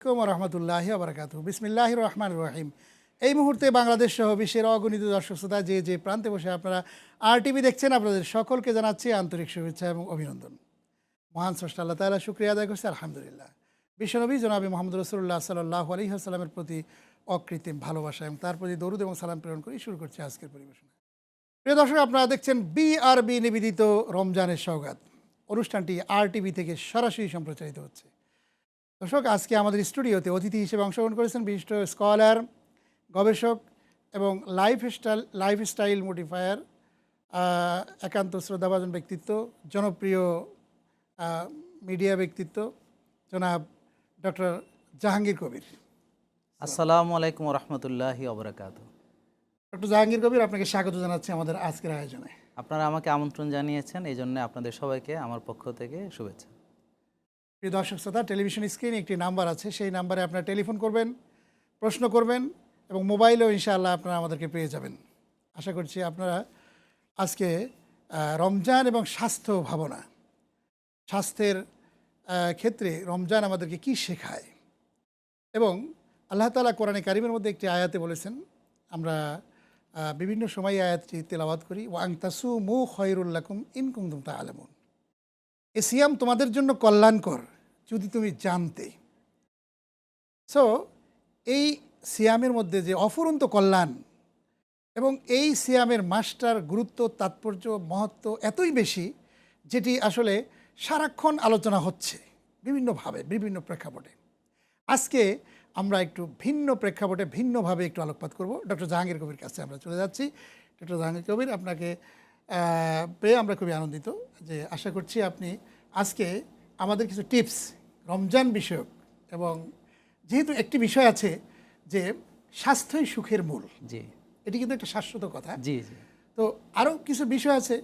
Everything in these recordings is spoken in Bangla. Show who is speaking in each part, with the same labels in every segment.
Speaker 1: রহমতুল্লাহ বারকাত বিসমিল্লাহ রহমান রহিম। এই মুহূর্তে বাংলাদেশ সহ বিশ্বের অগণিত দর্শক শ্রোতা যে যে প্রান্তে বসে আপনারা RTV দেখছেন, আপনাদের সকলকে জানাচ্ছি আন্তরিক শুভেচ্ছা এবং অভিনন্দন। মহান স্রষ্টা আল্লাহ তাআলা শুকরিয়া আদায় করছি আলহামদুলিল্লাহ। বিশ্বনবী জনাবি মোহাম্মদ রাসূলুল্লাহ সাল্লাল্লাহু আলাইহি ওয়াসাল্লামের প্রতি অকৃত্রিম ভালোবাসা এবং তার প্রতি দরুদ এবং সালাম প্রেরণ করে শুরু করছি আজকের পরিবেশনা। প্রিয় দর্শক, আপনারা দেখছেন BRB নিবেদিত রমজানের সওগাত। অনুষ্ঠানটি RTV থেকে সরাসরি সম্প্রচারিত হচ্ছে। দর্শক, আজকে আমাদের স্টুডিওতে অতিথি হিসেবে অংশগ্রহণ করেছেন বিশিষ্ট স্কলার, গবেষক এবং লাইফস্টাইল মডিফায়ার, একান্ত শ্রদ্ধাভাজন ব্যক্তিত্ব, জনপ্রিয় মিডিয়া ব্যক্তিত্ব জনাব ডক্টর জাহাঙ্গীর কবির।
Speaker 2: আসসালামু আলাইকুম রহমতুল্লাহি ওবরাকাতুহু।
Speaker 1: ডক্টর জাহাঙ্গীর কবির, আপনাকে স্বাগত জানাচ্ছি আমাদের আজকের আয়োজনে।
Speaker 2: আপনারা আমাকে আমন্ত্রণ জানিয়েছেন, এই জন্য আপনাদের সবাইকে আমার পক্ষ থেকে শুভেচ্ছা।
Speaker 1: প্রিয় দর্শক শ্রোতা, টেলিভিশন স্ক্রিনে একটি নাম্বার আছে, সেই নাম্বারে আপনারা টেলিফোন করবেন, প্রশ্ন করবেন এবং মোবাইলেও ইনশাআল্লাহ আপনারা আমাদেরকে পেয়ে যাবেন। আশা করছি আপনারা আজকে রমজান এবং স্বাস্থ্য ভাবনা, স্বাস্থ্যের ক্ষেত্রে রমজান আমাদেরকে কি শেখায়, এবং আল্লাহ তাআলা কোরআনে কারিমের মধ্যে একটি আয়াতে বলেছেন, আমরা বিভিন্ন সময় আয়াতটি তেলাওয়াত করি, ওয়া আন তাসুমু খায়রুল লাকুম ইন কুনতুম তা'লামুন। এ সিয়াম তোমাদের জন্য কল্যাণকর যদি তুমি জানতে। সো এই সিয়ামের মধ্যে যে অফুরন্ত কল্যাণ এবং এই সিয়ামের মাসটার গুরুত্ব, তাৎপর্য, মহত্ব এতই বেশি, যেটি আসলে সারাক্ষণ আলোচনা হচ্ছে বিভিন্নভাবে, বিভিন্ন প্রেক্ষাপটে। আজকে আমরা একটু ভিন্ন প্রেক্ষাপটে ভিন্নভাবে একটু আলোকপাত করব। ডক্টর জাহাঙ্গীর কবির কাছে আমরা চলে যাচ্ছি। ডক্টর জাহাঙ্গীর কবির, আপনাকে পেয়ে আমরা খুবই আনন্দিত। যে আশা করছি আপনি আজকে আমাদের কিছু টিপস রমজান বিষয়ক, এবং যেহেতু একটি বিষয় আছে যে স্বাস্থ্যই সুখের মূল,
Speaker 2: জি,
Speaker 1: এটি কিন্তু একটা শাশ্বত কথা।
Speaker 2: জি জি,
Speaker 1: তো আরও কিছু বিষয় আছে।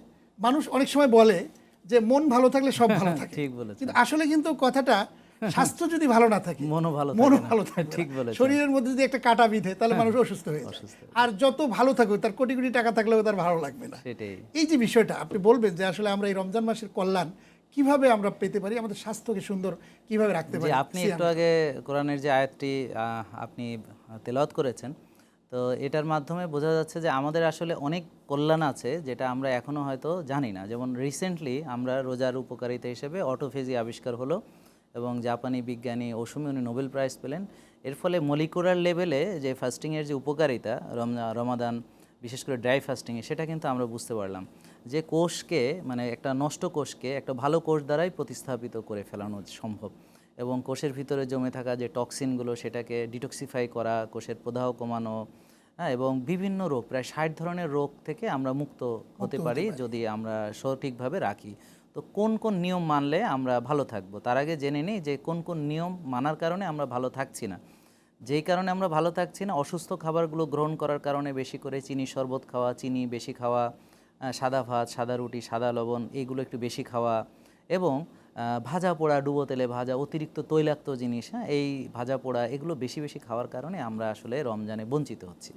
Speaker 1: মানুষ অনেক সময় বলে যে মন ভালো থাকলে সব ভালো থাকে,
Speaker 2: ঠিক বলেছেন।
Speaker 1: কিন্তু আসলে কিন্তু কথাটা, স্বাস্থ্য যদি ভালো না থাকে
Speaker 2: মনও
Speaker 1: ভালো থাকে,
Speaker 2: ঠিক বলেছেন।
Speaker 1: শরীরের মধ্যে যদি একটা কাটা বিঁধে তাহলে মানুষ অসুস্থ হয়ে যায়। আর যত ভালো থাকুক, তার কোটি কোটি টাকা থাকলেও তার ভালো লাগবে না।
Speaker 2: সেটাই।
Speaker 1: এই যে বিষয়টা আপনি বলবেন যে আসলে আমরা এই রমজান মাসের কল্যাণ কিভাবে আমরা পেতে পারি, আমাদের স্বাস্থ্যকে সুন্দর কিভাবে রাখতে পারি।
Speaker 2: আপনি একটু আগে কোরআনের যে আয়াতটি আপনি তেলাওয়াত করেছেন, তো এটার মাধ্যমে বোঝা যাচ্ছে যে আমাদের আসলে অনেক কল্যাণ আছে যেটা আমরা এখনও হয়তো জানি না। যেমন রিসেন্টলি আমরা রোজার উপকারিতা হিসেবে অটোফেজি আবিষ্কার হলো, এবং জাপানি বিজ্ঞানী ওসুমি উনি নোবেল প্রাইজ পেলেন। এর ফলে মলিকুলার লেভেলে যে ফাস্টিংয়ের যে উপকারিতা রমাদান, বিশেষ করে ড্রাই ফাস্টিংয়ে, সেটা কিন্তু আমরা বুঝতে পারলাম যে কোষকে, মানে একটা নষ্ট কোষকে একটা ভালো কোষ দ্বারাই প্রতিস্থাপিত করে ফেলানো সম্ভব, এবং কোষের ভিতরে জমে থাকা যে টক্সিনগুলো সেটাকে ডিটক্সিফাই করা, কোষের প্রদাহ কমানো, হ্যাঁ, এবং বিভিন্ন রোগ, প্রায় 60 ধরনের রোগ থেকে আমরা মুক্ত হতে পারি যদি আমরা সঠিকভাবে রাখি। তো কোন কোন নিয়ম মানলে আমরা ভালো থাকবো, তার আগে জেনে নিই যে কোন কোন নিয়ম মানার কারণে আমরা ভালো থাকছি না। যেই কারণে আমরা ভালো থাকছি না, অসুস্থ খাবারগুলো গ্রহণ করার কারণে, বেশি করে চিনি শরবত খাওয়া, চিনি বেশি খাওয়া, সাদা ভাত, সাদা রুটি, সাদা লবণ এইগুলো একটু বেশি খাওয়া, এবং ভাজা পোড়া, ডুবো তেলে ভাজা, অতিরিক্ত তৈলাক্ত জিনিস, হ্যাঁ, এই ভাজা পোড়া এগুলো বেশি বেশি খাওয়ার কারণে আমরা আসলে রমজানে বঞ্চিত হচ্ছি।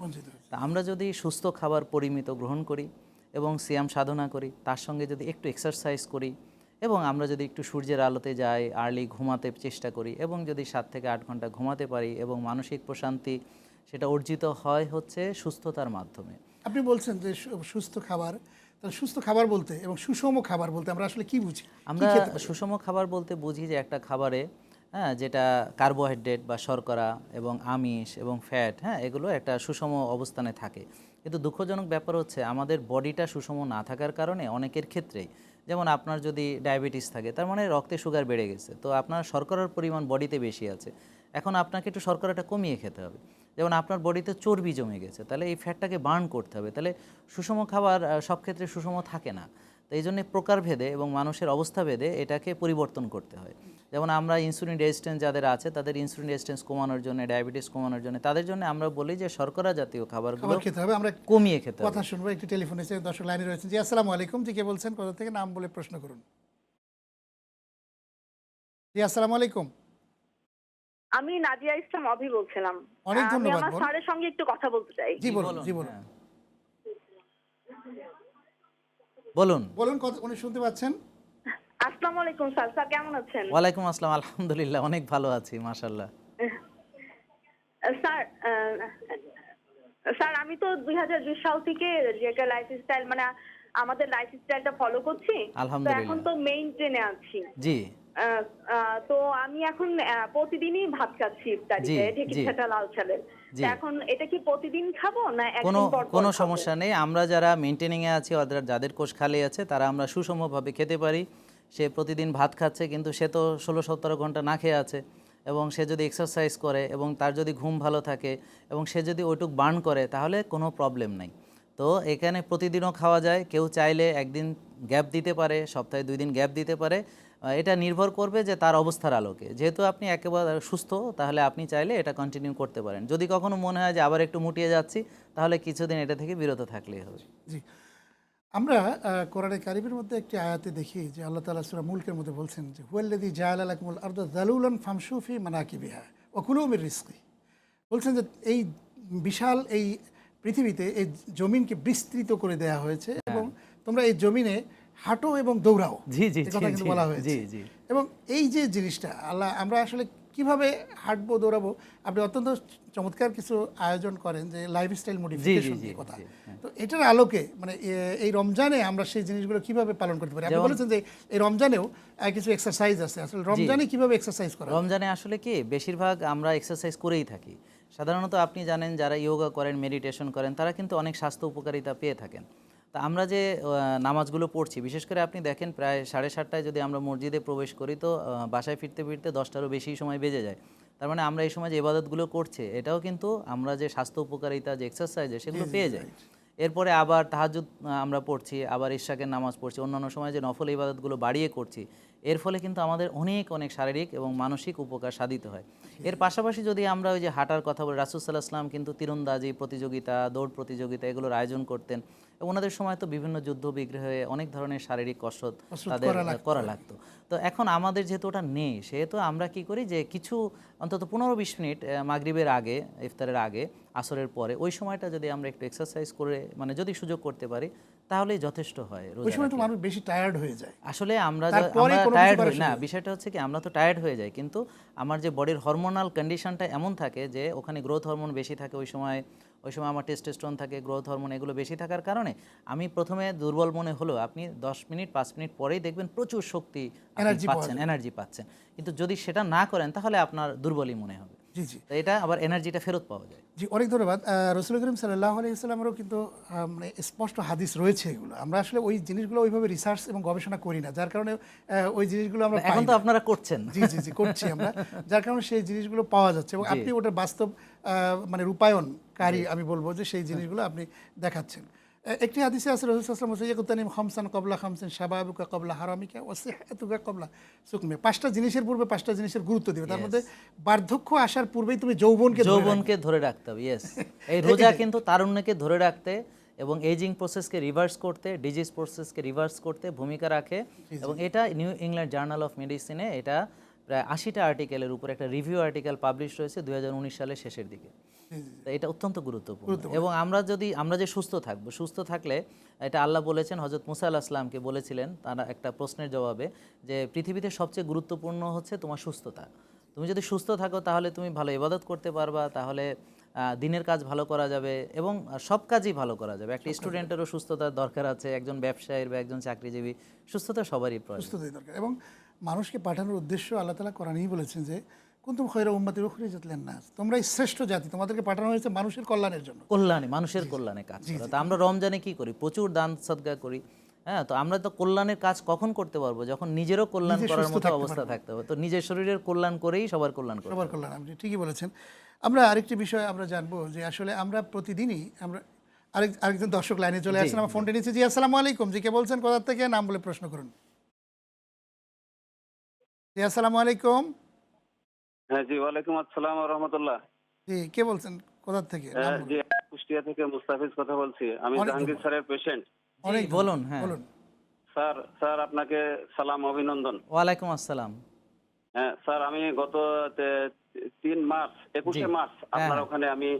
Speaker 2: তা আমরা যদি সুস্থ খাবার পরিমিত গ্রহণ করি এবং সিয়াম সাধনা করি, তার সঙ্গে যদি একটু এক্সারসাইজ করি, এবং আমরা যদি একটু সূর্যের আলোতে যাই, আর্লি ঘুমাতে চেষ্টা করি, এবং যদি 7 থেকে 8 ঘন্টা ঘুমাতে পারি, এবং মানসিক প্রশান্তি সেটা অর্জিত হয় হচ্ছে সুস্থতার মাধ্যমে।
Speaker 1: আপনি বলছেন যে সুস্থ খাবার, তাহলে সুস্থ খাবার বলতে এবং সুষম খাবার বলতে আমরা আসলে কি বুঝি?
Speaker 2: আমরা সুষম খাবার বলতে বুঝি যে একটা খাবারে, হ্যাঁ, যেটা কার্বোহাইড্রেট বা শর্করা এবং আমিষ এবং ফ্যাট, হ্যাঁ, এগুলো একটা সুষম অবস্থানে থাকে। কিন্তু দুঃখজনক ব্যাপার হচ্ছে আমাদের বডিটা সুষম না থাকার কারণে অনেকের ক্ষেত্রেই, যেমন আপনার যদি ডায়াবেটিস থাকে, তার মানে রক্তে সুগার বেড়ে গেছে, তো আপনার শর্করার পরিমাণ বডিতে বেশি আছে, এখন আপনাকে একটু শর্করাটা কমিয়ে খেতে হবে। যেমন আপনার বডিতে চর্বি জমে গেছে, তাহলে এই ফ্যাটটাকে বার্ন করতে হবে। তাহলে সুষম খাবার সব ক্ষেত্রে সুষম থাকে না। তো এই জন্যে প্রকারভেদে এবং মানুষের অবস্থা ভেদে এটাকে পরিবর্তন করতে হয়। যেমন আমরা ইনসুলিন রেজিস্ট্যান্স যাদের আছে, তাদের ইনসুলিন রেজিস্ট্যান্স কমানোর জন্য, ডায়াবেটিস কমানোর জন্য, তাদের জন্য আমরা বলি যে শর্করা জাতীয় খাবারগুলো
Speaker 1: খেতে হবে, আমরা
Speaker 2: কমিয়ে খেতে হবে।
Speaker 1: কথা শুনবো। একটি টেলিফোন এসে দর্শক লাইনে রয়েছেন। জি, আসসালামু আলাইকুম। জি, কে বলছেন, কোথা থেকে, নাম বলে প্রশ্ন করুন। জি, আসসালামু আলাইকুম।
Speaker 3: আমি নাদিয়া ইসলাম অভি বলছিলাম।
Speaker 1: অনেক
Speaker 3: আমি
Speaker 1: ধন্যবাদ।
Speaker 3: আমার স্যারের সঙ্গে একটু কথা বলতে চাই।
Speaker 1: জি বলুন, জি বলুন।
Speaker 2: হ্যাঁ। বলুন।
Speaker 1: বলুন, উনি শুনতে পাচ্ছেন?
Speaker 3: আসসালামু আলাইকুম স্যার। স্যার কেমন আছেন?
Speaker 2: ওয়ালাইকুম আসসালাম, আলহামদুলিল্লাহ অনেক ভালো আছি, মাশাআল্লাহ।
Speaker 3: স্যার স্যার আমি তো 2020 সাল থেকে যে একটা লাইফস্টাইল মানে আমাদের লাইফস্টাইলটা ফলো করছি। তো
Speaker 2: আলহামদুলিল্লাহ।
Speaker 3: এখন তো মেইনটেইনে আছি।
Speaker 2: জি
Speaker 3: তো আমি এখন প্রতিদিনই ভাত খাচ্ছি
Speaker 2: জি
Speaker 3: ইফতারিতে ঢেঁকি
Speaker 2: জি
Speaker 3: ছাটা লাল চালের।
Speaker 2: জি
Speaker 3: তো এখন এটা কি প্রতিদিন খাবো না
Speaker 2: কোনো
Speaker 3: একদিন পর পর
Speaker 2: কোনো
Speaker 3: খাবো?
Speaker 2: সমস্যা নেই। আমরা যারা মেইনটেনিংয়ে আছি ওদের যাদের কোষ খালি আছে তারা আমরা সুষমভাবে খেতে পারি। সে প্রতিদিন ভাত খাচ্ছে কিন্তু সে তো 16-17 ঘন্টা না খেয়ে আছে, এবং সে যদি এক্সারসাইজ করে এবং তার যদি ঘুম ভালো থাকে এবং সে যদি ওইটুক বার্ন করে তাহলে কোনো প্রবলেম নাই। তো এখানে প্রতিদিনও খাওয়া যায়, কেউ চাইলে একদিন গ্যাপ দিতে পারে, সপ্তাহে 2 দিন গ্যাপ দিতে পারে। এটা নির্ভর করবে যে তার অবস্থার আলোকে। যেহেতু আপনি একেবারে সুস্থ তাহলে আপনি চাইলে এটা কন্টিনিউ করতে পারেন। যদি কখনো মনে হয় যে আবার একটু মুটিয়ে যাচ্ছি তাহলে কিছুদিন এটা থেকে বিরত থাকলেই হবে।
Speaker 1: জি, আমরা কোরআনে কারিমের মধ্যে একটি আয়াতে দেখি যে আল্লাহ তাআলা সূরা মুলকের মধ্যে বলছেন যে হুয়াল্লাযী জাআলা লাকুমুল আরদা যালুলান ফামশু ফি মানাকিবিহা ওয়া কুলু মির রিজকি। বলছেন যে এই বিশাল এই পৃথিবীতে এই জমিনকে বিস্তৃত করে দেয়া হয়েছে এবং তোমরা এই জমিনে হাঁটো এবং দৌড়াও।
Speaker 2: জি জি
Speaker 1: এই কথা
Speaker 2: জি
Speaker 1: কিন্তু
Speaker 2: জি
Speaker 1: বলা হয়েছে।
Speaker 2: জি জি
Speaker 1: এবং এই যে জিনিসটা আল্লাহ আমরা আসলে কিভাবে হাঁটবো দৌড়াবো, আপনি অত্যন্ত চমৎকার কিছু আয়োজন করেন যে লাইফস্টাইল মডিফিকেশন
Speaker 2: জি,
Speaker 1: নিয়ে কথা।
Speaker 2: জি, হ্যাঁ।
Speaker 1: তো এটার আলোকে মানে এই রমজানে আমরা সেই জিনিসগুলো কিভাবে পালন করতে পারি? আপনি বলেছেন যে এই রমজানেও কিছু এক্সারসাইজ আছে, আসলে রমজানে কিভাবে এক্সারসাইজ করা হয়?
Speaker 2: রমজানে আসলে কি বেশিরভাগ আমরা এক্সারসাইজ করেই থাকি। সাধারণত আপনি জানেন যারা ইয়োগা করেন, মেডিটেশন করেন তারা কিন্তু অনেক স্বাস্থ্য উপকারিতা পেয়ে থাকেন। তা আমরা যে নামাজগুলো পড়ছি, বিশেষ করে আপনি দেখেন প্রায় 7:30টায় যদি আমরা মসজিদে প্রবেশ করি তো বাসায় ফিরতে ফিরতে 10টারও বেশি সময় বেজে যায়। তার মানে আমরা এই সময় যে ইবাদতগুলো করছি এটাও কিন্তু আমরা যে স্বাস্থ্য উপকারিতা যে এক্সারসাইজ সেগুলো পেয়ে যাই। এরপরে আবার তাহাজ্জুদ আমরা পড়ছি, আবার ইশরাকের নামাজ পড়ছি, অন্যান্য সময় যে নফল ইবাদতগুলো বাড়িয়ে করছি, এর ফলে কিন্তু আমাদের অনেক অনেক শারীরিক এবং মানসিক উপকার সাধিত হয়। এর পাশাপাশি যদি আমরা ওই যে হাঁটার কথা বলি, রাসূল সাল্লাল্লাহু আলাইহি ওয়াসাল্লাম কিন্তু তীরন্দাজি প্রতিযোগিতা, দৌড় প্রতিযোগিতা এগুলোর আয়োজন করতেন। এবং ওনাদের সময় তো বিভিন্ন যুদ্ধ বিগ্রহে অনেক ধরনের শারীরিক কসরত তাদের করা লাগতো। তো এখন আমাদের যেহেতু ওটা নেই, সেহেতু আমরা কি করি যে কিছু অন্তত 15-20 মিনিট মাগরিবের আগে, ইফতারের আগে, আসরের পরে ওই সময়টা যদি আমরা একটু এক্সারসাইজ করে মানে যদি সুযোগ করতে পারি তাহলেই যথেষ্ট হয়।
Speaker 1: ওই সময় তো
Speaker 2: রোজা
Speaker 1: মানুষ বেশি টায়ার্ড হয়ে যায়।
Speaker 2: আসলে আমরা
Speaker 1: তারপরে কোনো কিছু
Speaker 2: টায়ার্ড
Speaker 1: করার
Speaker 2: হই না,
Speaker 1: সুযোগ নেই।
Speaker 2: বিষয়টা হচ্ছে কি আমরা তো টায়ার্ড হয়ে যাই, কিন্তু আমার যে বডির হরমোনাল কন্ডিশনটা এমন থাকে যে ওখানে গ্রোথ হরমোন বেশি থাকে ওই সময় আমার টেস্টোস্টেরন থাকে, গ্রোথ হরমোন এগুলো বেশি থাকার কারণে আমি প্রথমে দুর্বল মনে হলেও আপনি 10 মিনিট 5 মিনিট পরেই দেখবেন প্রচুর শক্তি
Speaker 1: Energy পাওয়া
Speaker 2: পাচ্ছেন, এনার্জি পাচ্ছেন। কিন্তু যদি সেটা না করেন তাহলে আপনার দুর্বলই মনে হবে।
Speaker 1: জি জি
Speaker 2: তো এটা আবার এনার্জিটা ফেরত পাওয়া যায়।
Speaker 1: জি, অনেক ধন্যবাদ। রাসূল করিম সাল্লাল্লাহু আলাইহি ওয়াসাল্লামেরও কিন্তু মানে স্পষ্ট হাদিস রয়েছে এগুলো। আমরা আসলে ওই জিনিসগুলো ওইভাবে রিসার্চ এবং গবেষণা করি না, যার কারণে ওই জিনিসগুলো আমরা
Speaker 2: এখন
Speaker 1: পাই
Speaker 2: তো
Speaker 1: না।
Speaker 2: আপনারা করছেন।
Speaker 1: জি জি জি করছি আমরা, যার কারণে সেই জিনিসগুলো পাওয়া যাচ্ছে এবং আপনি ওটার বাস্তব মানে রূপায়ণকারী আমি বলবো যে সেই জিনিসগুলো আপনি দেখাচ্ছেন। একটি হাদিসে আছে রাসূল সাল্লাল্লাহু আলাইহি ওয়াসাল্লাম বলেছেন ইয়াকুতানিম খামসান ক্বাবলা খামসিন শাবাবুকা ক্বাবলা হারামিকা ওয়া সিহহাতুকা ক্বাবলা সুকমি। 5টা জিনিসের পূর্বে 5টা জিনিসের গুরুত্ব দিবে। তার মধ্যে বার্ধক্য আসার পূর্বেই তুমি যৌবনকে
Speaker 2: ধরে রাখতে হবে। ইয়েস, এই রোজা কিন্তু তারুণ্যকে ধরে রাখতে এবং এজিং প্রসেসকে রিভার্স করতে, ডিজিজ প্রসেসকে রিভার্স করতে ভূমিকা রাখে। এবং এটা নিউ ইংল্যান্ড জার্নাল অফ মেডিসিনে এটা প্রায় 80টা আর্টিকেলের উপর একটা রিভিউ আর্টিকেল পাবলিশ হয়েছে 2019 সালের শেষের দিকে। তো এটা অত্যন্ত গুরুত্বপূর্ণ। এবং আমরা যে সুস্থ থাকলে এটা আল্লাহ বলেছেন, হযরত মুসা আলাইহিস সালামকে বলেছিলেন তারা একটা প্রশ্নের জবাবে যে পৃথিবীতে সবচেয়ে গুরুত্বপূর্ণ হচ্ছে তোমার সুস্থতা। তুমি যদি সুস্থ থাকো তাহলে তুমি ভালো ইবাদত করতে পারবা, তাহলে দিনের কাজ ভালো করা যাবে এবং সব কাজই ভালো করা যাবে। একটা স্টুডেন্টেরও সুস্থতার দরকার আছে, একজন ব্যবসায়ীর বা একজন চাকরিজীবী, সুস্থতা সবারই প্রয়োজন।
Speaker 1: সুস্থতাই দরকার। এবং মানুষকে পাঠানোর উদ্দেশ্য আল্লাহ তাআলা কোরআনেই বলেছেন যে কুনতুম খায়রা উম্মাতিন উখরিজাত লিন-নাস, তোমরাই শ্রেষ্ঠ জাতি, তোমাদেরকে পাঠানো হয়েছে মানুষের কল্যাণের জন্য।
Speaker 2: মানুষের কল্যাণে কাজ করা। তো আমরা রমজানে কি করি? প্রচুর দান সদকা করি। হ্যাঁ, তো আমরা তো কল্যাণের কাজ কখন করতে পারবো? যখন নিজেরও কল্যাণ করার মতো অবস্থা থাকতে হবে। তো নিজের শরীরের কল্যাণ করেই সবার কল্যাণ করতে হবে।
Speaker 1: সবার কল্যাণ, আপনি ঠিকই বলেছেন। আমরা আরেকটি বিষয় আমরা জানবো যে আসলে আমরা প্রতিদিনই আমরা আরেকজন দর্শক লাইনে চলে আসছেন, আমার ফোনটা নিচ্ছে। জি, আসসালামু আলাইকুম। জি, কে বলছেন, কোথা থেকে? নাম বলে প্রশ্ন করুন। জি, আসসালামু আলাইকুম।
Speaker 4: হ্যাঁ জি, ওয়ালাইকুম আসসালাম ওয়া রাহমাতুল্লাহ।
Speaker 1: জি, কে বলছেন, কোথা থেকে? নাম বলুন।
Speaker 4: জি, কুষ্টিয়া থেকে মুস্তাফিজ কথা বলছি। আমি জাহাঙ্গীর স্যারের পেশেন্ট।
Speaker 1: অনেক
Speaker 2: বলুন। হ্যাঁ
Speaker 1: বলুন।
Speaker 4: স্যার আপনাকে সালাম, অভিনন্দন।
Speaker 2: ওয়ালাইকুম আসসালাম।
Speaker 4: হ্যাঁ স্যার, আমি গত 21 মার্চ আপনার ওখানে আমি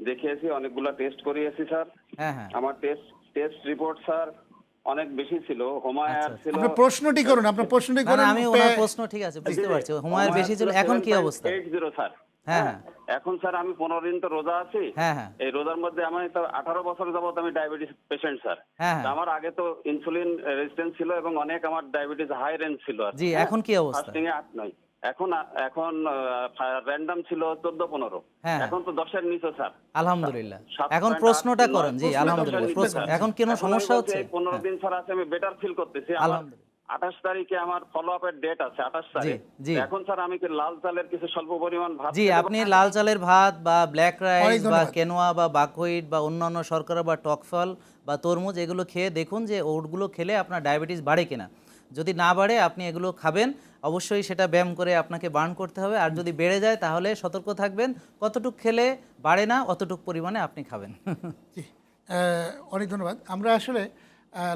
Speaker 4: দেখিয়েছি, অনেকগুলো টেস্ট করিয়েছি স্যার।
Speaker 2: হ্যাঁ
Speaker 4: আমার টেস্ট রিপোর্ট স্যার অনেক বেশি ছিল। হোমায়ার ছিল।
Speaker 1: আপনার প্রশ্নটি করুন, আপনার প্রশ্নটি করুন।
Speaker 2: আমি ওনার প্রশ্ন ঠিক আছে বুঝতে পারছি, হুমায়ুর বেশি ছিল, এখন কি অবস্থা?
Speaker 4: 80 স্যার।
Speaker 2: হ্যাঁ হ্যাঁ
Speaker 4: এখন স্যার আমি 15 দিন তো রোজা আছি।
Speaker 2: হ্যাঁ হ্যাঁ
Speaker 4: এই রোজার মধ্যে আমি তো 18 বছর যাবত আমি ডায়াবেটিস পেশেন্ট স্যার।
Speaker 2: হ্যাঁ
Speaker 4: তো
Speaker 2: হ্যাঁ
Speaker 4: আমার আগে তো ইনসুলিন রেজিস্ট্যান্স ছিল এবং অনেক আমার ডায়াবেটিস হাই রেঞ্জ ছিল আর
Speaker 2: জি,
Speaker 4: কি, হ্যাঁ?
Speaker 2: এখন কি অবস্থা?
Speaker 4: ফাস্টিং এ 8 9। এখন এখন র‍্যান্ডম ছিল 14 15।
Speaker 2: হ্যাঁ হ্যাঁ
Speaker 4: এখন তো 10 এর নিচে স্যার।
Speaker 2: আলহামদুলিল্লাহ। এখন
Speaker 4: 7.8
Speaker 2: প্রশ্নটা
Speaker 4: 9
Speaker 2: করেন। জি,
Speaker 1: প্রশ্নটা
Speaker 2: আলহামদুলিল্লাহ।
Speaker 1: প্রশ্নটা করেন।
Speaker 2: এখন কোনো
Speaker 4: এখন আমি
Speaker 2: সমস্যা
Speaker 4: বলছি
Speaker 2: হচ্ছে?
Speaker 4: এই 15
Speaker 2: হ্যাঁ,
Speaker 4: দিন স্যার আছে আমি বেটার ফিল করতেছি। আমার
Speaker 2: আলহামদুলিল্লাহ।
Speaker 4: 28 তারিখে আমার ফলো আপের ডেট আছে 28
Speaker 2: জি,
Speaker 4: তারিখ।
Speaker 2: জি।
Speaker 4: তো এখন স্যার আমি কি লাল চালের কিছু স্বল্প পরিমাণ ভাত
Speaker 2: জি,
Speaker 4: খেতে
Speaker 2: আপনি
Speaker 4: পারি?
Speaker 2: লাল চালের ভাত বা ব্ল্যাক
Speaker 1: অনেক
Speaker 2: রাইস বা
Speaker 1: ধন্যবাদ।
Speaker 2: কেনোয়া বা বাকহুইট বা অন্যান্য শর্করা বা টক ফল বা তরমুজ এগুলো খেয়ে দেখুন যে ওটগুলো খেলে আপনার ডায়াবেটিস বাড়ে কিনা। যদি না বাড়ে আপনি এগুলো খাবেন, অবশ্যই সেটা ব্যায়াম করে আপনাকে বার্ন করতে হবে। আর যদি বেড়ে যায় তাহলে সতর্ক থাকবেন, কতটুক খেলে বাড়ে না অতটুক পরিমাণে আপনি খাবেন।
Speaker 1: জি, অনেক ধন্যবাদ। আমরা আসলে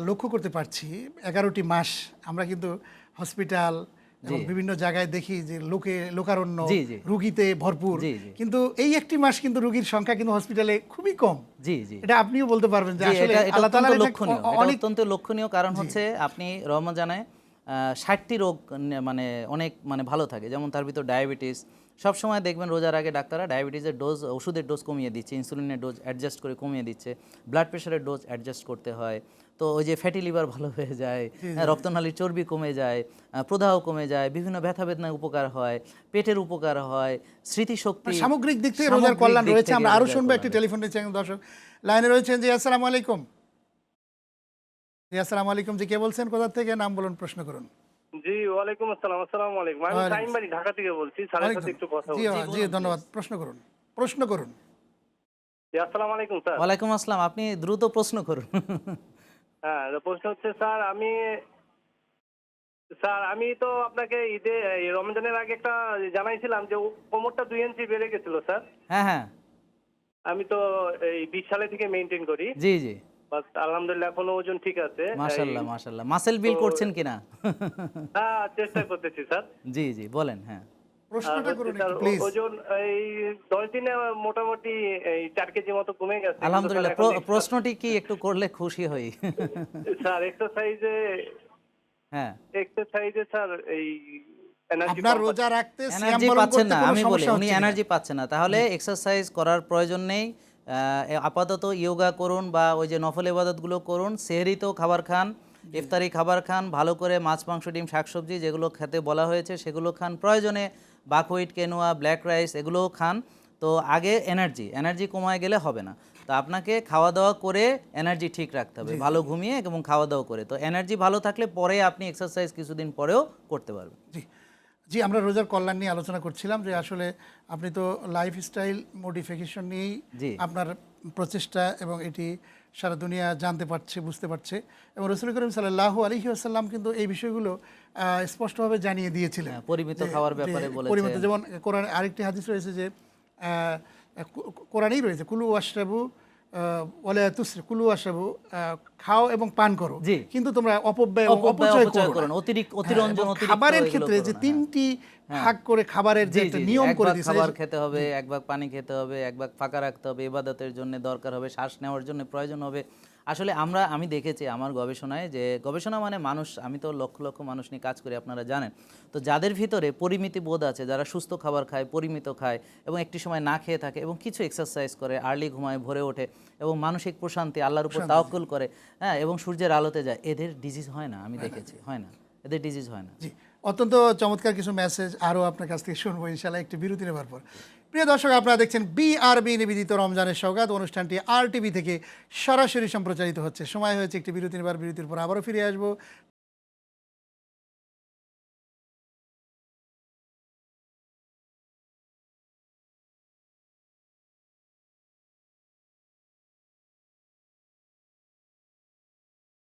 Speaker 1: লক্ষ্য করতে পারছি 11টি মাস আমরা কিন্তু হসপিটাল এবং
Speaker 2: জি।
Speaker 1: বিভিন্ন জায়গায় দেখি যে লোকারণ্য,
Speaker 2: জি, জি।
Speaker 1: রুগীতে ভরপুর।
Speaker 2: জি, জি।
Speaker 1: কিন্তু এই একটি মাস কিন্তু রুগীর সংখ্যা কিন্তু হসপিটালে খুবই কম।
Speaker 2: জি, জি।
Speaker 1: এটা আপনিও বলতে পারবেন যে
Speaker 2: জি,
Speaker 1: আসলে
Speaker 2: এটা
Speaker 1: আল্লাহ
Speaker 2: অত্যন্ত
Speaker 1: তাআলার এটা
Speaker 2: লক্ষণীয়। এটা
Speaker 1: অনেক
Speaker 2: অত্যন্ত লক্ষণীয় কারণ হচ্ছে আপনি রমজানে ৬০টি রোগ মানে অনেক মানে ভালো থাকে। যেমন তার ভিতর ডায়াবেটিস। সবসময় দেখবেন রোজার আগে ডাক্তাররা ডায়াবেটিসের ডোজ, ওষুধের ডোজ কমিয়ে দিচ্ছে, ইনসুলিনের ডোজ অ্যাডজাস্ট করে কমিয়ে দিচ্ছে, ব্লাড প্রেশারের ডোজ অ্যাডজাস্ট করতে হয়। তো ওই যে ফ্যাটি লিভার ভালো হয়ে যায়, রক্তনালীর চর্বি কমে যায়, প্রদাহ কমে যায়, বিভিন্ন ব্যথা বেদনায় উপকার হয়, পেটের উপকার হয়, স্মৃতিশক্তি,
Speaker 1: সামগ্রিক দিক থেকে রোজার
Speaker 2: সামগ্রিক
Speaker 1: কল্যাণ
Speaker 2: দিক
Speaker 1: রয়েছে।
Speaker 2: থেকে
Speaker 1: আমরা আরো
Speaker 2: রোজার
Speaker 1: শুনবো
Speaker 2: কল্যাণ
Speaker 1: একটি
Speaker 2: রয়েছে।
Speaker 1: টেলিফোন নিচ্ছে একজন দর্শক লাইনে রয়েছেন। জি, আসসালামু আলাইকুম। জি, আসসালামু আলাইকুম। জি, কে বলছেন, কোথা থেকে, নাম বলুন, প্রশ্ন করুন।
Speaker 5: জি, ওয়ালাইকুম আসসালাম। আসসালামু আলাইকুম। আমি
Speaker 1: ওয়ালাইকুম
Speaker 5: শাহিন বাড়ি ঢাকা থেকে বলছি। স্যারের
Speaker 1: অনেক
Speaker 5: সাথে একটু কথা
Speaker 1: জি,
Speaker 5: বলছি।
Speaker 1: জি,
Speaker 2: বলুন
Speaker 1: ধন্যবাদ।
Speaker 2: প্লিজ।
Speaker 1: প্রশ্ন করুন, প্রশ্ন করুন।
Speaker 5: জি, আসসালামু আলাইকুম স্যার।
Speaker 2: ওয়ালাইকুম আসসালাম। আপনি দ্রুত প্রশ্ন করুন।
Speaker 5: হ্যাঁ, তো প্রশ্ন হচ্ছে স্যার আমি তো আপনাকে এই রমজানের আগে একটা জানাইছিলাম যে কোমরটা 2 ইঞ্চি বেড়ে গেছিল স্যার।
Speaker 2: হ্যাঁ, হ্যাঁ।
Speaker 5: আমি তো এই 20 সালে থেকে মেইনটেইন করি।
Speaker 2: জি, জি।
Speaker 5: বাট আলহামদুলিল্লাহ এখনো ওজন ঠিক আছে।
Speaker 2: মাশাআল্লাহ, মাশাআল্লাহ। মাসল বিল
Speaker 5: তো
Speaker 2: করছেন কিনা?
Speaker 5: হ্যাঁ, চেষ্টা করতেছি স্যার।
Speaker 2: জি, জি, বলেন। হ্যাঁ।
Speaker 5: আর
Speaker 1: প্রশ্নটা
Speaker 5: হচ্ছে
Speaker 1: করুন
Speaker 5: স্যার
Speaker 1: একটু প্লিজ।
Speaker 5: ওজন এই 10 দিনে মোটামুটি এই 4 কেজি মতো কমে গেছে। কিন্তু স্যার
Speaker 2: আলহামদুলিল্লাহ।
Speaker 5: এখন
Speaker 2: প্রশ্নটি কি একটু করলে খুশি হই।
Speaker 5: স্যার
Speaker 2: হ্যাঁ।
Speaker 5: এক্সারসাইজে স্যার এই এনার্জি
Speaker 1: আপনার
Speaker 5: কম
Speaker 1: রোজা রাখতে, সিয়াম
Speaker 2: এনার্জি
Speaker 1: পালন
Speaker 2: পাচ্ছেন
Speaker 1: করতে
Speaker 2: না,
Speaker 1: কোনো
Speaker 2: আমি বলি
Speaker 1: সমস্যা
Speaker 2: উনি
Speaker 1: হচ্ছে কিনা?
Speaker 2: এনার্জি পাচ্ছেন না। তাহলে এক্সারসাইজ করার প্রয়োজন নেই। আপাতত ইয়োগা করুন বা ওই যে নফল ইবাদতগুলো করুন। সেহরিতেও খাবার খান, ইফতারি খাবার খান, ভালো করে মাছ, মাংস, ডিম, শাকসবজি যেগুলো খেতে বলা হয়েছে সেগুলো খান। প্রয়োজনে বাকহুইট, কেনোয়া, ব্ল্যাক রাইস এগুলোও খান। তো আগে এনার্জি কমায় গেলে হবে না। তো আপনাকে খাওয়া দাওয়া করে এনার্জি ঠিক রাখতে হবে, ভালো ঘুমিয়ে এবং খাওয়া দাওয়া করে। তো এনার্জি ভালো থাকলে পরে আপনি এক্সারসাইজ কিছুদিন পরেও করতে পারবেন।
Speaker 1: জি, জি, আমরা রোজার কল্যাণ নিয়ে আলোচনা করছিলাম যে আসলে আপনি তো লাইফস্টাইল মডিফিকেশন নিয়েই
Speaker 2: জি।
Speaker 1: আপনার প্রচেষ্টা এবং এটি সারা দুনিয়া জানতে পারছে, বুঝতে পারছে। এবং রসুল করিম সাল্লাল্লাহু আলাইহি ওয়াসাল্লাম কিন্তু এই বিষয়গুলো স্পষ্টভাবে জানিয়ে দিয়েছিলেন।
Speaker 2: হ্যাঁ, পরিমিত
Speaker 1: যে-
Speaker 2: খাওয়ার
Speaker 1: যে
Speaker 2: ব্যাপারে
Speaker 1: পরিমিত,
Speaker 2: বলেছেন।
Speaker 1: যেমন কোরআন আরেকটি হাদিস রয়েছে যে কোরআনেই রয়েছে কুলু ওয়াশরাবু ওয়ালা তুসরিফু, কুলু ওয়াশরাবু, খাও এবং পান করো,
Speaker 2: জি।
Speaker 1: কিন্তু তোমরা অপব্যয় এবং
Speaker 2: অপচয়
Speaker 1: অপচয় করো
Speaker 2: করুন,
Speaker 1: না।
Speaker 2: অতিরঞ্জন,
Speaker 1: এবং
Speaker 2: অতিরিক্ত
Speaker 1: খাবারের
Speaker 2: এগুলো
Speaker 1: ক্ষেত্রে
Speaker 2: করো
Speaker 1: যে
Speaker 2: না। হ্যাঁ।
Speaker 1: 3টি ভাগ করে খাবারের যে
Speaker 2: জি,
Speaker 1: একটা
Speaker 2: জি, জি।
Speaker 1: নিয়ম
Speaker 2: এক
Speaker 1: করে
Speaker 2: ভাগ
Speaker 1: দিয়েছে,
Speaker 2: খাবার খেতে হবে, এক ভাগ পানি খেতে হবে, এক ভাগ ফাঁকা রাখতে হবে, ইবাদতের জন্য দরকার হবে, শ্বাস নেওয়ার জন্য প্রয়োজন হবে। আসলে আমি দেখেছি আমার গবেষণায়, যে গবেষণা মানে মানুষ, আমি তো লক্ষ লক্ষ মানুষ নিয়ে কাজ করি আপনারা জানেন। তো যাদের ভিতরে পরিমিতি বোধ আছে, যারা সুস্থ খাবার খায়, পরিমিত খায় এবং একটি সময় না খেয়ে থাকে এবং কিছু এক্সারসাইজ করে, আর্লি ঘুমায়, ভোরে ওঠে এবং মানসিক প্রশান্তি, আল্লাহর উপর তাওয়াক্কুল করে, হ্যাঁ, এবং সূর্যের আলোতে যায়, এদের ডিজিজ হয় না। আমি দেখেছি হয় না, এদের ডিজিজ হয় না।
Speaker 1: জি, অত্যন্ত চমৎকার কিছু মেসেজ আরও আপনার কাছ থেকে শুনবো ইনশাআল্লাহ একটি বিরতি নেবার পর। প্রিয় দর্শক, আপনারা দেখছেন বিআরবি নিবেদিত রমজানের সওগাত। অনুষ্ঠানটি RTV থেকে সরাসরি সম্প্রচারিত হচ্ছে। সময় হয়েছে একটি বিরতি নেবার। বিরতির পর আবারও ফিরে আসবো।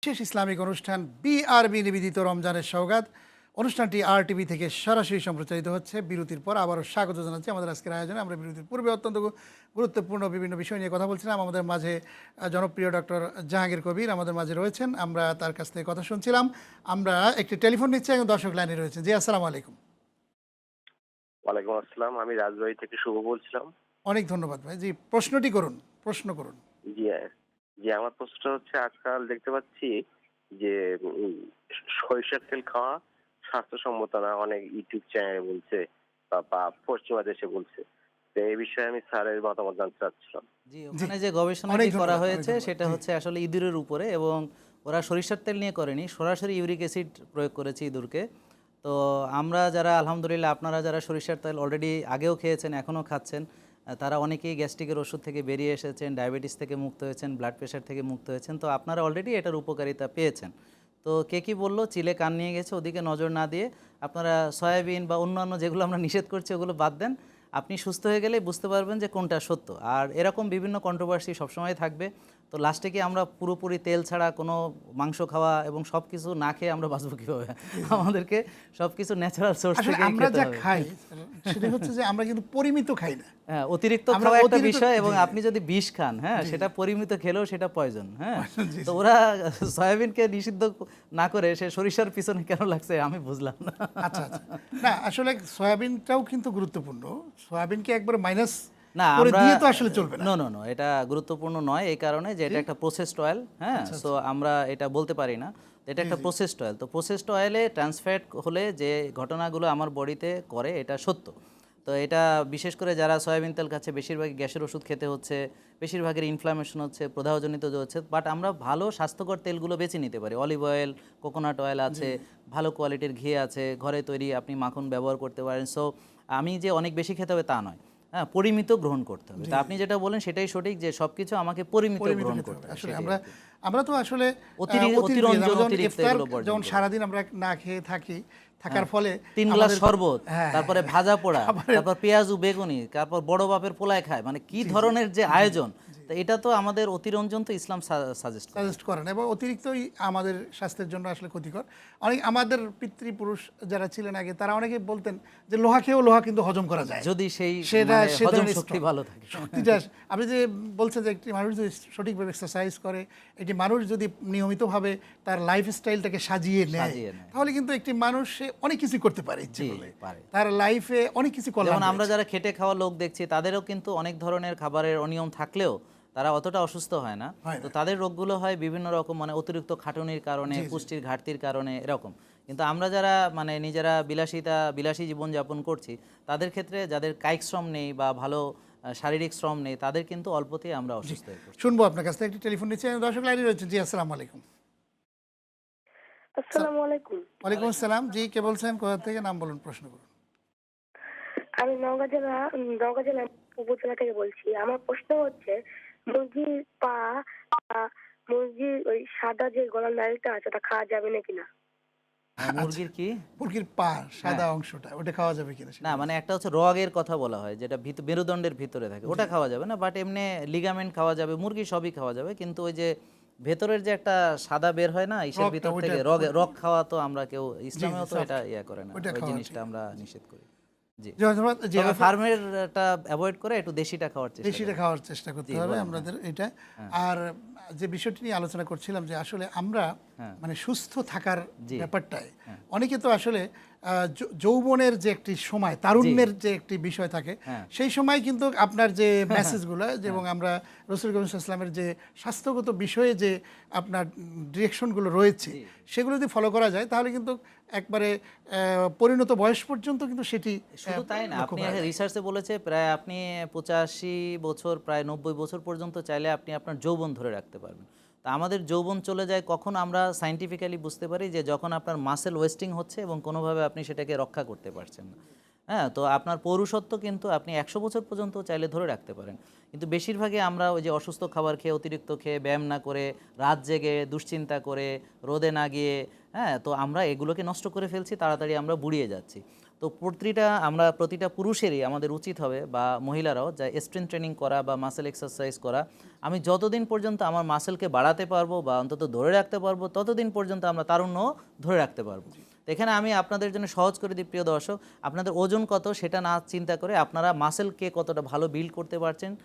Speaker 1: বিশেষ ইসলামিক অনুষ্ঠান বিআরবি নিবেদিত রমজানের সওগাত। অনুষ্ঠানটি RTV থেকে সরাসরি সম্প্রচারিত হচ্ছে। বিরতির পর আবারও স্বাগত জানাচ্ছি আমাদের আজকের আয়োজনে। আমরা বিরতির পূর্বে অত্যন্ত গুরুত্বপূর্ণ বিভিন্ন বিষয় নিয়ে কথা বলছিলাম। আমাদের মাঝে জনপ্রিয় ডক্টর জাহাঙ্গীর কবির আমাদের মাঝে রয়েছেন। আমরা তার কাছ থেকে কথা শুনছিলাম। আমরা একটি টেলিফোন নিচ্ছি, একজন দর্শক লাইনে রয়েছেন। জি, আসসালামু আলাইকুম।
Speaker 6: ওয়ালাইকুম আসসালাম। আমি রাজবাড়ী থেকে শুভ বলছিলাম।
Speaker 1: অনেক ধন্যবাদ ভাই। জি, প্রশ্নটি করুন, প্রশ্ন করুন।
Speaker 6: জি, জি, আমার প্রশ্নটা হচ্ছে আজকাল দেখতে পাচ্ছি যে সরিষার তেল খাওয়া স্বাস্থ্যসম্মত না, অনেক ইউটিউব চ্যানেল বলছে বা পশ্চিমা দেশে বলছে। তো এই বিষয়ে আমি স্যারের মতামত জানতে চাচ্ছিলাম।
Speaker 2: জি, ওখানে যে
Speaker 1: অনেক
Speaker 2: গবেষণাটি করা
Speaker 1: ধন্যবাদ, অনেক
Speaker 2: হয়েছে
Speaker 1: ধন্যবাদ।
Speaker 2: সেটা
Speaker 1: জি।
Speaker 2: হচ্ছে আসলে ইঁদুরের উপরে, এবং ওরা সরিষার তেল নিয়ে করেনি, সরাসরি ইউরিক অ্যাসিড প্রয়োগ করেছে ইঁদুরকে। তো আমরা যারা আলহামদুলিল্লাহ, আপনারা যারা সরিষার তেল অলরেডি আগেও খেয়েছেন, এখনও খাচ্ছেন, তারা অনেকেই গ্যাস্ট্রিকের ওষুধ থেকে বেরিয়ে এসেছেন, ডায়াবেটিস থেকে মুক্ত হয়েছেন, ব্লাড প্রেশার থেকে মুক্ত হয়েছেন। তো আপনারা অলরেডি এটার উপকারিতা পেয়েছেন। তো কে কী বললো, চিলে কান নিয়ে গেছে, ওদিকে নজর না দিয়ে আপনারা সয়াবিন বা অন্যান্য যেগুলো আমরা নিষেধ করছি ওগুলো বাদ দেন। আপনি সুস্থ হয়ে গেলেই বুঝতে পারবেন যে কোনটা সত্য। আর এরকম বিভিন্ন কন্ট্রোভার্সি সবসময় থাকবে। তো লাস্টে কি আমরা পুরোপুরি তেল ছাড়া কোনো মাংস খাওয়া এবং সব কিছু না খেয়ে আমরা বাঁচবো কীভাবে? আমাদেরকে সব কিছু ন্যাচারাল সোর্স
Speaker 1: আসলে
Speaker 2: থেকে
Speaker 1: আমরা
Speaker 2: খেতে
Speaker 1: যা
Speaker 2: হবে।
Speaker 1: খাই সেটা হচ্ছে যে আমরা কিন্তু পরিমিত খাই না।
Speaker 2: হ্যাঁ, অতিরিক্ত
Speaker 1: আমরা
Speaker 2: খাওয়া একটা
Speaker 1: অতিরিক্ত-
Speaker 2: বিষয়, এবং
Speaker 1: জি।
Speaker 2: আপনি যদি বিষ খান, হ্যাঁ, সেটা পরিমিত খেলেও সেটা পয়জন। হ্যাঁ,
Speaker 1: জি,
Speaker 2: তো ওরা সয়াবিনকে নিষিদ্ধ না করে সে সরিষার পিছনে কেন লাগছে আমি বুঝলাম না।
Speaker 1: আচ্ছা আচ্ছা, না আসলে সয়াবিনটাও কিন্তু গুরুত্বপূর্ণ। সয়াবিনকে একবার মাইনাস
Speaker 2: না,
Speaker 1: করে
Speaker 2: আমরা
Speaker 1: দিয়ে তো আসলে চলবে না।
Speaker 2: নো, এটা গুরুত্বপূর্ণ নয় এই কারণে যে এটা একটা প্রসেসড অয়েল। হ্যাঁ, সো আমরা এটা বলতে পারি না। এটা একটা প্রসেসড অয়েল। তো প্রসেসড অয়েলে ট্রান্সফ্যাট হলে যে ঘটনাগুলো আমার বডিতে করে এটা সত্য। তো এটা বিশেষ করে যারা সয়াবিন তেল খাচ্ছে বেশিরভাগই গ্যাসের ওষুধ খেতে হচ্ছে, বেশিরভাগের ইনফ্লামেশন হচ্ছে, প্রদাহজনিত হচ্ছে। বাট আমরা ভালো স্বাস্থ্যকর তেলগুলো বেছে নিতে পারি। অলিভ অয়েল, কোকোনাট অয়েল আছে, ভালো কোয়ালিটির ঘি আছে, ঘরে তৈরি আপনি মাখন ব্যবহার করতে পারেন। সো আমি যে অনেক বেশি খেতে হবে তা নয়, হ্যাঁ, পরিমিত গ্রহণ করতে হবে। তা আপনি যেটা বলেন সেটাই সঠিক, যে সবকিছু আমাকে পরিমিত গ্রহণ
Speaker 1: খেতে
Speaker 2: করতে
Speaker 1: হবে।
Speaker 2: হবে।
Speaker 1: আসলে
Speaker 2: সেটাই
Speaker 1: আমরা
Speaker 2: আর কি।
Speaker 1: আমরা তো আসলে
Speaker 2: অতিরঞ্জন,
Speaker 1: যেমন
Speaker 2: অতিরিক্ত
Speaker 1: ইফতার,
Speaker 2: এগুলো বর্জন
Speaker 1: যেমন
Speaker 2: করব।
Speaker 1: সারাদিন আমরা না খেয়ে থাকার ফলে
Speaker 2: 3 গ্লাস
Speaker 1: আমাদের-
Speaker 2: শরবত,
Speaker 1: হ্যাঁ,
Speaker 2: তারপরে ভাজা পোড়া, তারপর পেঁয়াজু বেগুনি, তারপর বড় বাপের পোলায় খায়, মানে কি ধরনের যে আয়োজন! তো এটা তো আমাদের অতিরঞ্জন তো ইসলাম সাজেস্ট করে।
Speaker 1: সাজেস্ট করেন এবং অতিরিক্তই আমাদের স্বাস্থ্যের জন্য আসলে ক্ষতিকর। অনেক আমাদের পিতৃপুরুষ যারা ছিলেন আগে তারা অনেকে বলতেন যে লোহা খেয়েও লোহা কিন্তু হজম করা যায়
Speaker 2: যদি সেই
Speaker 1: সেটা
Speaker 2: মানে
Speaker 1: সে
Speaker 2: হজম
Speaker 1: ধরনের
Speaker 2: শক্তি
Speaker 1: strong।
Speaker 2: ভালো থাকে।
Speaker 1: শক্তিটা আপনি যে বলছেন যে একটি মানুষ যদি সঠিকভাবে এক্সারসাইজ করে, একটি মানুষ যদি নিয়মিতভাবে তার লাইফস্টাইলটাকে সাজিয়ে নেয়, তাহলে কিন্তু একটি মানুষ সে অনেক কিছু করতে পারে ইচ্ছে
Speaker 2: জি,
Speaker 1: করলে।
Speaker 2: পারে।
Speaker 1: তার লাইফে অনেক কিছু কল্যাণ
Speaker 2: যেমন আমরা
Speaker 1: রয়েছে।
Speaker 2: যারা খেটে খাওয়া লোক দেখছি তাদেরও কিন্তু অনেক ধরনের খাবারের অনিয়ম থাকলেও তারা অতটা অসুস্থ হয় না।
Speaker 1: হয়
Speaker 2: তো
Speaker 1: না।
Speaker 2: তাদের রোগগুলো হয় বিভিন্ন রকম, মানে অতিরিক্ত খাটুনির কারণে, পুষ্টির ঘাটতির কারণে, এরকম। কিন্তু আমরা যারা মানে নিজেরা বিলাসী জীবনযাপন করছি, তাদের ক্ষেত্রে যাদের কায়িক শ্রম নেই বা ভালো শারীরিক শ্রম নেই, তাদের কিন্তু অল্পতেই আমরা অসুস্থ হয়ে পড়ছি।
Speaker 1: শুনবো আপনার কাছ থেকে একটি টেলিফোন নিচ্ছে, দর্শক লাইনে রয়েছে। জি, আসসালামু আলাইকুম।
Speaker 7: আসসালামু আলাইকুম।
Speaker 1: ওয়ালাইকুম আসসালাম। জি, কে বলছেন, কোথা থেকে, নাম বলুন, প্রশ্ন করুন।
Speaker 7: আমি নওগাঁ জেলা উপজেলা থেকে বলছি। আমার প্রশ্ন হচ্ছে, মুরগির পা বা মুরগির ওই সাদা যে গলার নাড়িটা আছে ওটা খাওয়া যাবে নাকি না?
Speaker 2: মুরগির কি?
Speaker 1: মুরগির পা সাদা অংশটা ওটা খাওয়া যাবে কিনা সেটা?
Speaker 2: না, মানে একটা হচ্ছে রগের কথা বলা হয়, যেটা মেরুদণ্ডের ভিতরে থাকে, ওটা খাওয়া যাবে না। বাট এমনি লিগামেন্ট খাওয়া যাবে, মুরগি সবই খাওয়া যাবে। কিন্তু ওই যে ভেতরের যে একটা সাদা বের হয় না ইসের
Speaker 1: রগটা,
Speaker 2: ভিতর
Speaker 1: ওইটা-
Speaker 2: থেকে, রগ খাওয়া তো আমরা কেউ, ইসলামেও তো
Speaker 1: soft।
Speaker 2: এটা ইয়া করে না,
Speaker 1: ওইটা
Speaker 2: ওই
Speaker 1: খাওয়া
Speaker 2: জিনিসটা
Speaker 1: ঠিক।
Speaker 2: আমরা নিষেধ করি। জি,
Speaker 1: জি, ধন্যবাদ। জি,
Speaker 2: তবে
Speaker 1: আপনার-
Speaker 2: ফার্মেরটা অ্যাভয়েড করে একটু দেশিটা খাওয়ার চেষ্টা
Speaker 1: দেশিটা
Speaker 2: করি।
Speaker 1: খাওয়ার চেষ্টা করতে
Speaker 2: জি,
Speaker 1: হবে
Speaker 2: বলুন,
Speaker 1: আমাদের এটা। আর যে বিষয়টি নিয়ে আলোচনা করছিলাম যে আসলে আমরা মানে সুস্থ থাকার ব্যাপারটায় অনেকে তো আসলে যৌবনের যে একটি সময়, তারুণ্যের যে একটি বিষয় থাকে, সেই সময় কিন্তু আপনার যে মেসেজগুলো এবং আমরা রাসূল করিম সাল্লাল্লাহু আলাইহি ওয়াসাল্লামের যে স্বাস্থ্যগত বিষয়ে যে আপনার ডিরেকশনগুলো রয়েছে সেগুলো যদি ফলো করা যায় তাহলে কিন্তু একবারে পরিণত বয়স পর্যন্ত কিন্তু সেটি
Speaker 2: শুধু তাই না,
Speaker 1: লক্ষ্য
Speaker 2: আপনি
Speaker 1: করা যায়।
Speaker 2: রিসার্চে বলেছে প্রায় আপনি 85 বছর, প্রায় 90 বছর পর্যন্ত চাইলে আপনি আপনার যৌবন ধরে রাখতে পারবেন। তা আমাদের যৌবন চলে যায় কখন আমরা সায়েন্টিফিক্যালি বুঝতে পারি, যে যখন আপনার মাসেল ওয়েস্টিং হচ্ছে এবং কোনোভাবে আপনি সেটাকে রক্ষা করতে পারছেন না। হ্যাঁ, তো আপনার পৌরুষত্ব কিন্তু আপনি 100 বছর পর্যন্ত চাইলে ধরে রাখতে পারেন। কিন্তু বেশিরভাগই আমরা ওই যে অসুস্থ খাবার খেয়ে, অতিরিক্ত খেয়ে, ব্যায়াম না করে, রাত জেগে দুশ্চিন্তা করে, রোদে না গিয়ে, হ্যাঁ, তো আমরা এগুলোকে নষ্ট করে ফেলছি, তাড়াতাড়ি আমরা বুড়িয়ে যাচ্ছি। তো প্রতিটা পুরুষেরই আমাদের উচিত হবে, বা মহিলারাও, যা স্ট্রেংথ ট্রেনিং করা বা মাসেল এক্সারসাইজ করা। আমি যতদিন পর্যন্ত আমার মাসেলকে বাড়াতে পারবো বা অন্তত ধরে রাখতে পারবো, ততদিন পর্যন্ত আমরা তারুণ্য ধরে রাখতে পারবো। তো এখানে আমি আপনাদের জন্য সহজ করে দিই প্রিয় দর্শক, আপনাদের ওজন কত সেটা না চিন্তা করে আপনারা মাসেলকে কতটা ভালো বিল্ড করতে পারছেন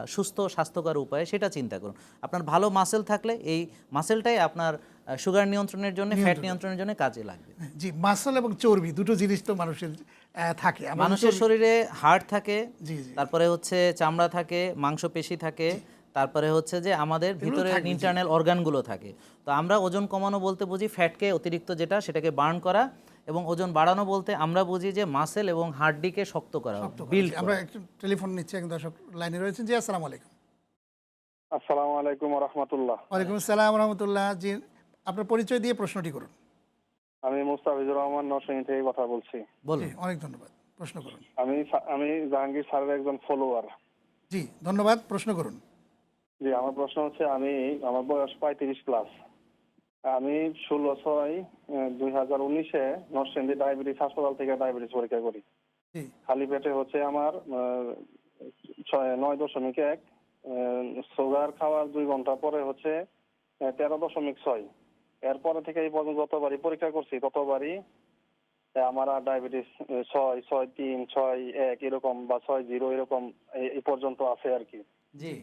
Speaker 2: সুস্থ স্বাস্থ্যকর উপায়ে, সেটা চিন্তা করুন। আপনার ভালো মাসেল থাকলে এই মাসেলটাই আপনার সুগার নিয়ন্ত্রণের জন্য, ফ্যাট নিয়ন্ত্রণের জন্য কাজে লাগবে।
Speaker 1: জি, মাসল এবং চর্বি দুটো জিনিস তো মানুষের থাকে। আমাদের
Speaker 2: মানুষের শরীরে হাড় থাকে,
Speaker 1: জি, জি।
Speaker 2: তারপরে হচ্ছে চামড়া থাকে, মাংসপেশি থাকে, তারপরে হচ্ছে যে আমাদের ভিতরে
Speaker 1: থাকবে, জি।
Speaker 2: ইন্টারনাল অর্গানগুলো থাকে। তো আমরা ওজন কমানো বলতে বুঝি ফ্যাটকে, অতিরিক্ত যেটা সেটাকে বার্ন করা এবং ওজন বাড়ানো বলতে আমরা বুঝি যে মাসেল এবং হাড্ডিকে শক্ত করা,
Speaker 1: শক্ত করা।
Speaker 2: বিল্ড
Speaker 1: আমরা একটু টেলিফোন নিচ্ছি, একজন দর্শক লাইনে রয়েছেন। জি, আসসালামু আলাইকুম।
Speaker 5: আসসালামু আলাইকুম রহমতুল্লাহ।
Speaker 1: ওয়ালাইকুম আসসালাম রহমতুল্লাহ। জি, আপনার পরিচয় দিয়ে প্রশ্নটি করুন।
Speaker 5: আমি মুস্তাফিজুর রহমান নরসিংদী থেকে কথা বলছি।
Speaker 2: বলুন।
Speaker 1: জি, অনেক ধন্যবাদ, প্রশ্ন করুন।
Speaker 5: আমি জাহাঙ্গীর স্যারের একজন ফলোয়ার।
Speaker 1: জি, ধন্যবাদ, প্রশ্ন করুন।
Speaker 5: জি, আমার প্রশ্ন হচ্ছে আমার বয়স 35 প্লাস। আমি 16/6/2019-এ নরসিংদী ডায়াবেটিস হাসপাতাল থেকে ডায়াবেটিস পরীক্ষা করি।
Speaker 1: জি,
Speaker 5: খালি পেটে হচ্ছে আমার 9.1, সুগার খাওয়ার 2 ঘন্টা পরে হচ্ছে 13.6। এরপরে থেকে এই পর্যন্ত যতবারই পরীক্ষা করছি ততবারই আমার আর ডায়াবেটিস 6, 6.3, 6.1 এরকম বা 6.0 এরকম এই পর্যন্ত আছে আর কি।
Speaker 2: জি,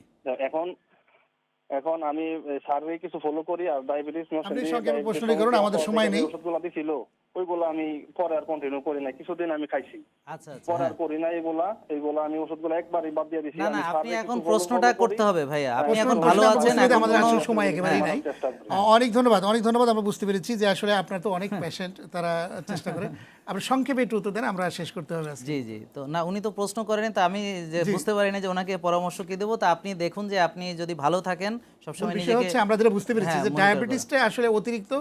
Speaker 5: এখন আমি সার্ভে কিছু ফলো করি আর ডায়াবেটিস
Speaker 1: আপনি সংক্ষেপে প্রশ্নটি করুন, আমাদের সময় নেই।
Speaker 5: ওষুধগুলো দিছিল ওইগুলো আমি পরে আর কন্টিনিউ করি না, কিছুদিন আমি খাইছি,
Speaker 2: আচ্ছা আচ্ছা,
Speaker 5: পরে আর
Speaker 2: হ্যাঁ।
Speaker 5: করি না। এইগুলা আমি ওষুধগুলো একবারই বাদ দিয়ে দিছি।
Speaker 2: না না,
Speaker 5: আমি
Speaker 2: আপনি
Speaker 5: survey
Speaker 2: এখন
Speaker 5: কিছু follow
Speaker 2: প্রশ্নটা
Speaker 5: করি।
Speaker 2: করতে হবে ভাইয়া, আপনি
Speaker 1: প্রশ্ন-
Speaker 2: এখন
Speaker 1: প্রশ্ন
Speaker 2: ভালো
Speaker 1: আমরা
Speaker 2: আছেন,
Speaker 1: বুঝতে
Speaker 2: এখন
Speaker 1: আমাদের
Speaker 2: কোনো-
Speaker 1: আসলে সময় একেবারেই
Speaker 2: হ্যাঁ,
Speaker 1: নাই।
Speaker 5: চেষ্টা করি।
Speaker 1: অনেক ধন্যবাদ, অনেক ধন্যবাদ। আমরা বুঝতে পেরেছি যে আসলে আপনার তো অনেক পেশেন্ট, তারা চেষ্টা করে। আপনি সংক্ষেপে একটু উত্তর দেন, আমরা শেষ করতে হবে আজকে।
Speaker 2: জি জি, তো না উনি তো প্রশ্ন করেনি, তো আমি যে বুঝতে পারিনি যে ওনাকে পরামর্শ কি দেবো। তা আপনি দেখুন যে আপনি যদি ভালো থাকেন সবসময়
Speaker 1: বিষয়
Speaker 2: নিজেকে,
Speaker 1: হচ্ছে আমরা যেটা বুঝতে পেরেছি
Speaker 2: হ্যাঁ,
Speaker 1: যে
Speaker 2: monitor
Speaker 1: ডায়াবেটিসটা আসলে অতিরিক্ত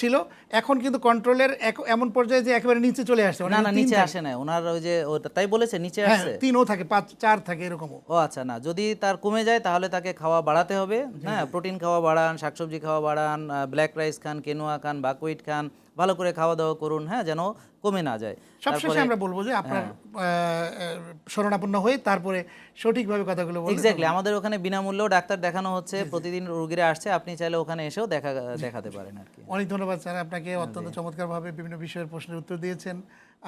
Speaker 1: ছিল, এখন কিন্তু কন্ট্রোলের এমন পর্যায়ে যে একেবারে নিচে চলে আসছে।
Speaker 2: করা।
Speaker 1: মানে
Speaker 2: না না,
Speaker 1: তিন
Speaker 2: নিচে
Speaker 1: থাকে।
Speaker 2: আসে না ওনার, ওই যে তাই বলেছে নিচে
Speaker 1: হ্যাঁ,
Speaker 2: আসছে।
Speaker 1: 3ও থাকে, 5, 4 থাকে এরকমও।
Speaker 2: ও আচ্ছা, না যদি তার কমে যায় তাহলে তাকে খাওয়া বাড়াতে হবে। হ্যাঁ, প্রোটিন খাওয়া বাড়ান, শাকসবজি খাওয়া বাড়ান, ব্ল্যাক রাইস খান, কেনোয়া খান, বাকউইট খান, ভালো করে খাওয়া দাওয়া করুন, হ্যাঁ, যেন কমে না যায়।
Speaker 1: সবশেষে আমরা বলবো যে আপনার শরণাপন্ন হয়ে তারপরে সঠিকভাবে কথাগুলো বললে
Speaker 2: এক্স্যাক্টলি, আমাদের ওখানে বিনামূল্যেও ডাক্তার দেখানো হচ্ছে, প্রতিদিন রোগীরা আসছে, আপনি চাইলে ওখানে এসেও দেখাতে পারেন আর কি।
Speaker 1: অনেক ধন্যবাদ স্যার, আপনাকে অত্যন্ত চমৎকারভাবে বিভিন্ন বিষয়ের প্রশ্নের উত্তর দিয়েছেন।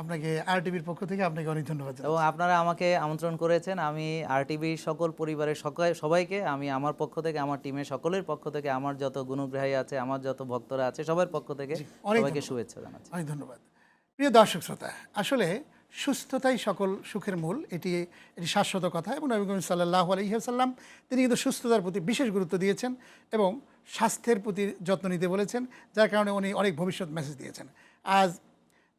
Speaker 1: আপনাকে আরটিভির পক্ষ থেকে আপনাকে অনেক ধন্যবাদ জানাচ্ছি।
Speaker 2: এবং আপনারা আমাকে আমন্ত্রণ করেছেন, আমি আরটিভির সকল পরিবারের সবাইকে আমি আমার পক্ষ থেকে, আমার টিমের সকলের পক্ষ থেকে, আমার যত গুণগ্রাহী আছে, আমার যত ভক্তরা আছে, সবার পক্ষ থেকে
Speaker 1: অনেক
Speaker 2: সবাইকে
Speaker 1: ধন্যবাদ।
Speaker 2: শুভেচ্ছা জানাচ্ছি।
Speaker 1: অনেক ধন্যবাদ। প্রিয় দর্শক শ্রোতা, আসলে সুস্থতাই সকল সুখের মূল, এটি শাশ্বত কথা। এবং নবী করিম সাল্লাল্লাহু আলাইহি ওয়াসাল্লাম তিনি কিন্তু সুস্থতার প্রতি বিশেষ গুরুত্ব দিয়েছেন এবং স্বাস্থ্যের প্রতি যত্ন নিতে বলেছেন, যার কারণে উনি অনেক ভবিষ্যৎ মেসেজ দিয়েছেন।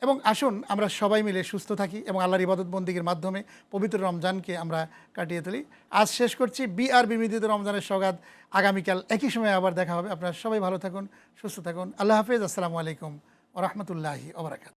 Speaker 1: এবং আসুন আমরা সবাই মিলে সুস্থ থাকি এবং আল্লাহর ইবাদত বন্দিগির মাধ্যমে পবিত্র রমজানকে আমরা কাটিয়ে তুলি। আজ শেষ করছি বিআর বিমিদিত রমজানের সওগাত। আগামীকাল একই সময়ে আবার দেখা হবে। আপনারা সবাই ভালো থাকুন, সুস্থ থাকুন। আল্লাহ হাফেজ। আসসালামু আলাইকুম ওয়া রাহমাতুল্লাহি ওয়া বারাকাতুহু।